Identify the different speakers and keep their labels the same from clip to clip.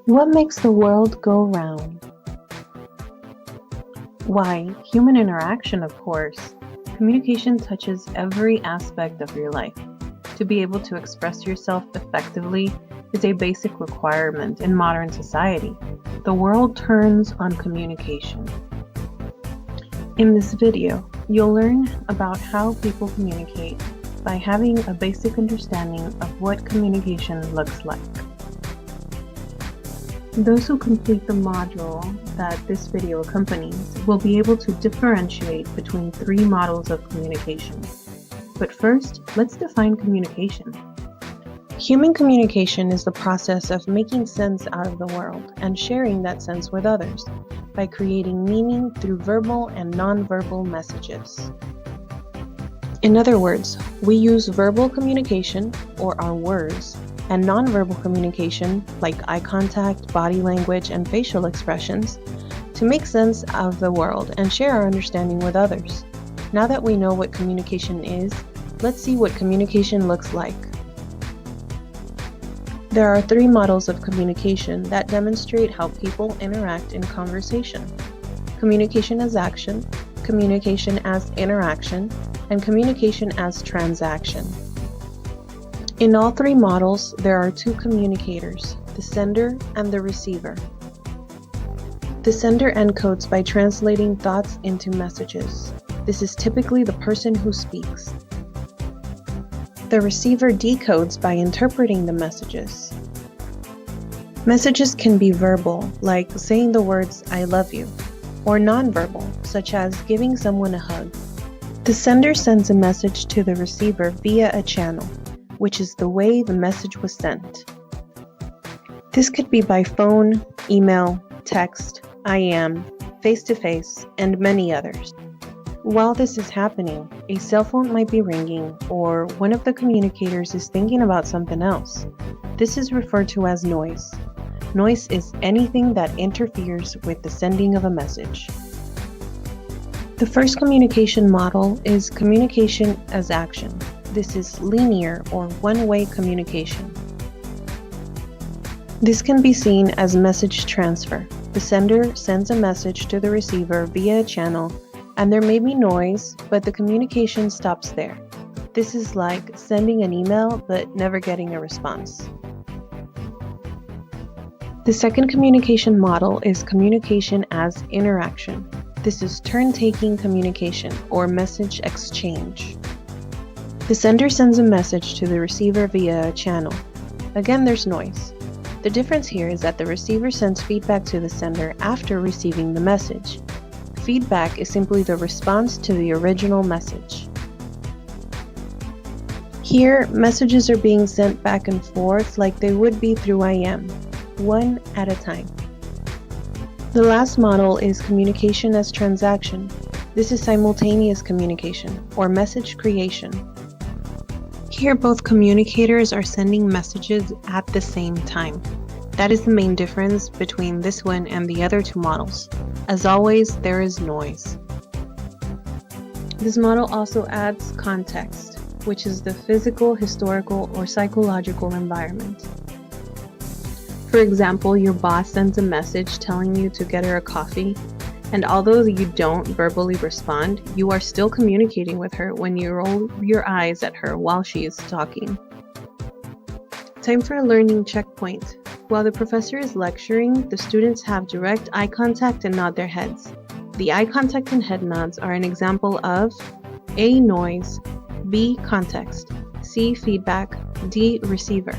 Speaker 1: What makes the world go round? Why, human interaction, of course. Communication touches every aspect of your life. To be able to express yourself effectively is a basic requirement in modern society. The world turns on communication. In this video, you'll learn about how people communicate by having a basic understanding of what communication looks like. Those who complete the module that this video accompanies will be able to differentiate between three models of communication. But first, let's define communication. Human communication is the process of making sense out of the world and sharing that sense with others by creating meaning through verbal and nonverbal messages. In other words, we use verbal communication, or our words, and nonverbal communication, like eye contact, body language, and facial expressions, to make sense of the world and share our understanding with others. Now that we know what communication is, let's see what communication looks like. There are three models of communication that demonstrate how people interact in conversation: communication as action, communication as interaction, and communication as transaction. In all three models, there are two communicators, the sender and the receiver. The sender encodes by translating thoughts into messages. This is typically the person who speaks. The receiver decodes by interpreting the messages. Messages can be verbal, like saying the words "I love you," or nonverbal, such as giving someone a hug. The sender sends a message to the receiver via a channel, which is the way the message was sent. This could be by phone, email, text, IM, face-to-face, and many others. While this is happening, a cell phone might be ringing, or one of the communicators is thinking about something else. This is referred to as noise. Noise is anything that interferes with the sending of a message. The first communication model is communication as action. This is linear or one-way communication. This can be seen as message transfer. The sender sends a message to the receiver via a channel, and there may be noise, but the communication stops there. This is like sending an email but never getting a response. The second communication model is communication as interaction. This is turn-taking communication or message exchange. The sender sends a message to the receiver via a channel. Again, there's noise. The difference here is that the receiver sends feedback to the sender after receiving the message. Feedback is simply the response to the original message. Here, messages are being sent back and forth like they would be through IM, one at a time. The last model is communication as transaction. This is simultaneous communication, or message creation. Here, both communicators are sending messages at the same time. That is the main difference between this one and the other two models. As always, there is noise. This model also adds context, which is the physical, historical, or psychological environment. For example, your boss sends a message telling you to get her a coffee, and although you don't verbally respond, you are still communicating with her when you roll your eyes at her while she is talking. Time for a learning checkpoint. While the professor is lecturing, the students have direct eye contact and nod their heads. The eye contact and head nods are an example of A. Noise, B. Context, C. Feedback, D. Receiver.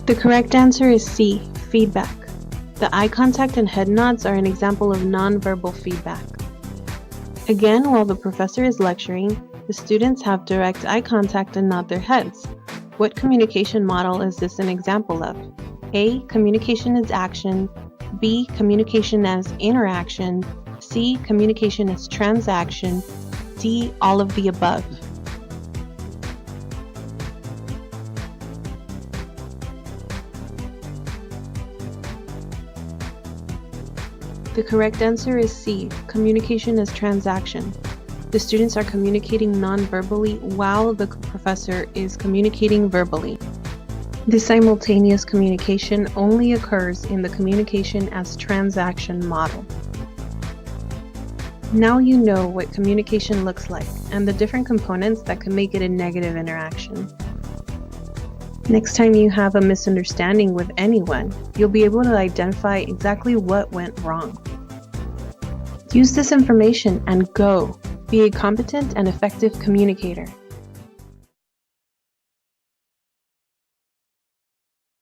Speaker 1: The correct answer is C, feedback. The eye contact and head nods are an example of nonverbal feedback. Again, while the professor is lecturing, the students have direct eye contact and nod their heads. What communication model is this an example of? A, communication as action, B, communication as interaction, C, communication as transaction, D, all of the above. The correct answer is C. Communication as transaction. The students are communicating non-verbally while the professor is communicating verbally. This simultaneous communication only occurs in the communication as transaction model. Now you know what communication looks like and the different components that can make it a negative interaction. Next time you have a misunderstanding with anyone, you'll be able to identify exactly what went wrong. Use this information and go. Be a competent and effective communicator.